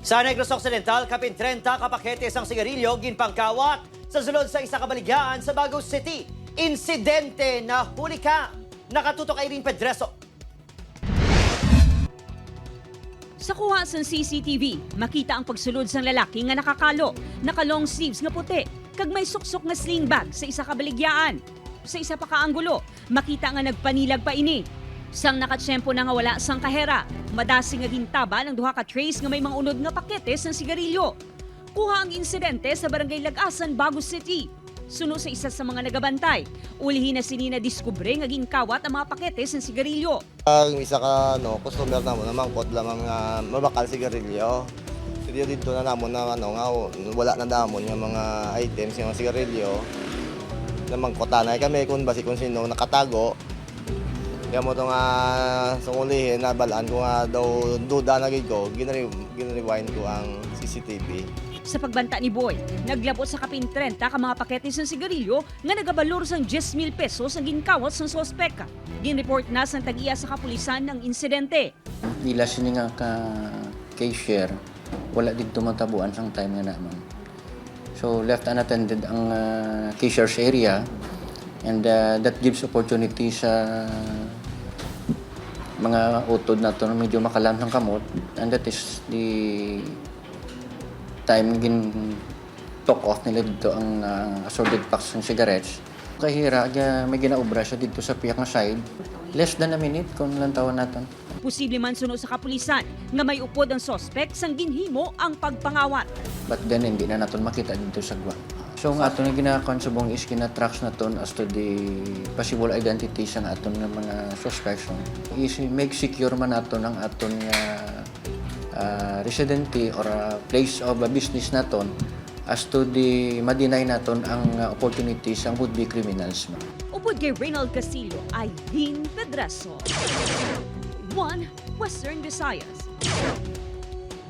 Sa Negros Occidental, kapin 30 kapaketes ang sigarilyo ginpangkawat sa sulod sa isa kabaligyan sa Bagao City. Insidente na huli ka. Nakatutok Irene Pedreso. Sa kuha sa CCTV, makita ang pagsulod sang lalaki nga nakakalo, naka-long sleeves nga puti, kag may suksok nga sling bag sa isa kabaligyan. Sa isa pa kaanggulo, makita nga nagpanilag pa ini. Sang nakatsyempo na nga wala sang kahera, madasi nga gintaba ng duha ka trays nga may mga unod nga paketes ng sigarilyo. Kuha ang insidente sa Barangay Lagasan, Bagao City. Suno sa isa sa mga nagabantay, ulihin na sinina diskubre nga ginkawat ang mga paketes ng sigarilyo. Ang isa ka customer namo na mangkot lamang nga mabakal sigarilyo. Dito na namon na nga wala na damon yung mga items yung mga sigarilyo. Na mangkotanay kami kung basi kung sino nakatago. Kaya mo ito nga sungulihin, nabalaan ko nga daw duda na gid ko, ginrewind ko ang CCTV. Sa pagbanta ni Boy, naglapot sa kapin 30 ka mga paketes ng sigarilyo nga nagabalor sang 10,000 pesos ang ginkawat sa sospek. Ginreport na sa tag-iya sa kapulisan ng insidente. Pila sini nga ka cashier, wala dito matabuan sang time nga naman. So left unattended ang cashier's area and that gives opportunity sa mga utod na ito medyo makalamhang kamot, and that is the time talk off nila dito ang assorted packs ng cigarettes. Kahira, may ginaobra siya dito sa piyak na side. Less than a minute kung lang tawon natin. Posible man suno sa kapulisan nga may upod ang sospek sang ginhimo ang pagpangawat. But then hindi na natin makita dito sa gwa. So ang aton nga ginakon subong is kina-tracks naton as to the possible identities ng aton nga mga suspects. Is make secure man naton ang aton nga residente or place of business naton as to the ma-deny naton ang opportunities ang would-be criminals. Upod kay Reynald Castillo, Irene Pedreso. 1 Western Visayas.